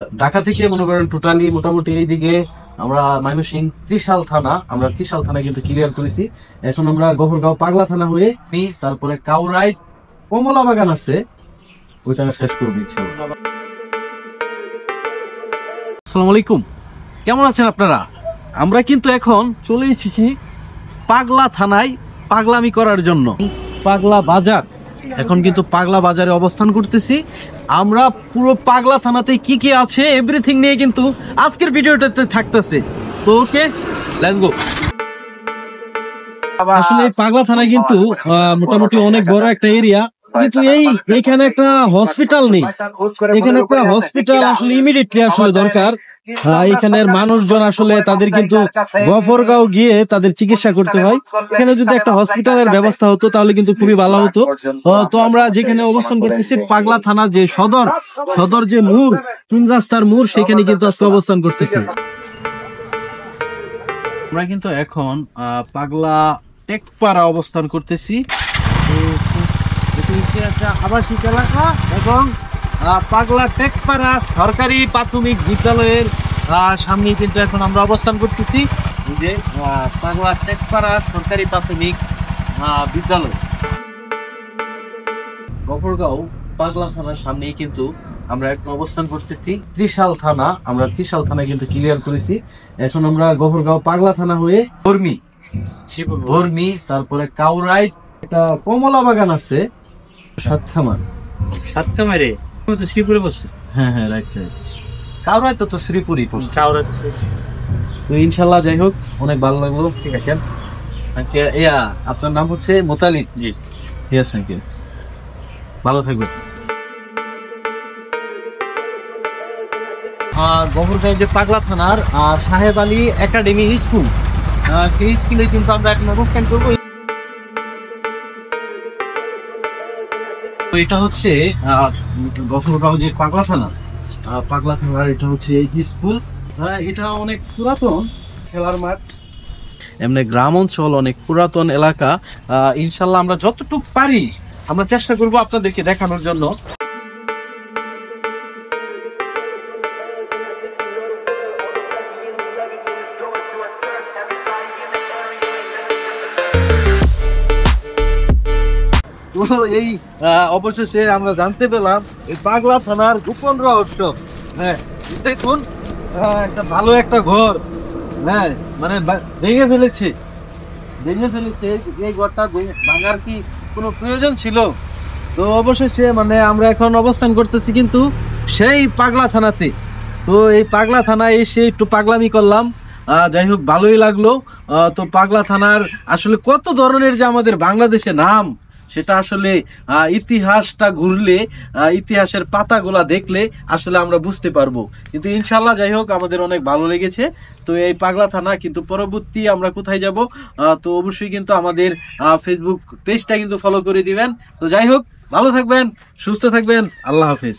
ঢাকা থেকে মনে করেন টোটালি মোটামুটি এইদিকে আমরা ময়মনসিংহ ত্রিশাল থানা, আমরা ত্রিশাল থানা কিন্তু ক্লিয়ার করেছি। এখন আমরা গফরগাঁও পাগলা থানা হয়ে তারপরে কাউরাই কমলা বাগান আছে, ওইটা শেষ করে দিচ্ছি। আসসালামু আলাইকুম, কেমন আছেন আপনারা? আমরা কিন্তু এখন চলে এসেছি পাগলা থানায় পাগলামি করার জন্য। পাগলা বাজার, এখন কিন্তু পাগলা বাজারে অবস্থান করতেছি আমরা। পুরো পাগলা থানাতে কি কি আছে এভরিথিং নিয়ে কিন্তু আজকের ভিডিওটাতে থাকতেছে। তো ওকে, লেটস গো। আসলে পাগলা থানা কিন্তু মোটামুটি অনেক বড় একটা এরিয়া, কিন্তু এইখানে একটা হসপিটাল নেই। এখানে একটা হসপিটাল আসলে ইমিডিয়েটলি আসলে দরকার। এখানের মানুষজন আসলে তাদের কিন্তু গফরগাঁও গিয়ে তাদের চিকিৎসা করতে হয়। এখানে যদি একটা হসপিটালের ব্যবস্থা হতো তাহলে কিন্তু খুবই ভালো হতো। তো আমরা যেখানে অবস্থান করতেছি পাগলা থানার যে সদর যে মোড়, 3 রাস্তার মোড়, সেখানে কিন্তু আজকে অবস্থান করতেছি। আমরা কিন্তু এখন পাগলা টেকপাড়া অবস্থান করতেছি। একটা আবাসিক এলাকা এবং পাগলা টেকপাড়া সরকারি প্রাথমিক বিদ্যালয়ের সামনে কিন্তু এখন আমরা অবস্থান করতেছি। যে পাগলা টেকপাড়া সরকারি প্রাথমিক বিদ্যালয়, গফরগাঁও পাগলা থানার সামনেই কিন্তু আমরা এখন অবস্থান করতেছি। ত্রিশাল থানা, আমরা ত্রিশাল থানা কিন্তু ক্লিয়ার করেছি। এখন আমরা গফরগাঁও পাগলা থানা হয়ে ভর্মি, তারপরে কাউরাই, একটা কমলা বাগান আছে, সাতখামারে শ্রীপুরে বসছে। হ্যাঁ, রাইট। কাউরাই তো শ্রীপুরি পড়ছে। তো ইনশাল্লাহ যাই হোক, অনেক ভালো লাগলো। ঠিক আছে, আপনার নাম হচ্ছে মোতালিব? জি, ঠিক আছে, ভালো থাকবেন। গফরগাঁও যে পাগলা থানার সাহেব আলী একাডেমি স্কুল, সেই স্কুলে কিন্তু আমরা এখন অবস্থান করবো। এটা হচ্ছে গফরগাঁও যে পাগলা থানার এটা হচ্ছে এই স্কুল। এটা অনেক পুরাতন খেলার মাঠ, এমনি গ্রাম অঞ্চল, অনেক পুরাতন এলাকা। ইনশাল্লাহ আমরা যতটুকু পারি আমরা চেষ্টা করবো আপনাদেরকে দেখানোর জন্য। এই অবশেষে আমরা জানতে পেলাম এই পাগলা থানার গোপন রহস্য। হ্যাঁ, দেখুন, একটা ভালো একটা ঘর, হ্যাঁ, মানে ভেঙে ফেলেছে। এই ঘরটা ভাঙার কি কোনো প্রয়োজন ছিল? তো অবশেষে মানে আমরা এখন অবস্থান করতেছি কিন্তু সেই পাগলা থানাতে। তো এই পাগলা থানায় এসে একটু পাগলামি করলাম, যাই হোক ভালোই লাগলো। তো পাগলা থানার আসলে কত ধরনের যে আমাদের বাংলাদেশে নাম, সেটা আসলে ইতিহাসটা ঘুরলে, ইতিহাসের পাতাগুলা দেখলে আসলে আমরা বুঝতে পারবো। কিন্তু ইনশাল্লাহ যাই হোক, আমাদের অনেক ভালো লেগেছে। তো এই পাগলা থানা কিন্তু পরবর্তী আমরা কোথায় যাব, তো অবশ্যই কিন্তু আমাদের ফেসবুক পেজটা কিন্তু ফলো করে দিবেন। তো যাই হোক, ভালো থাকবেন, সুস্থ থাকবেন, আল্লাহ হাফেজ।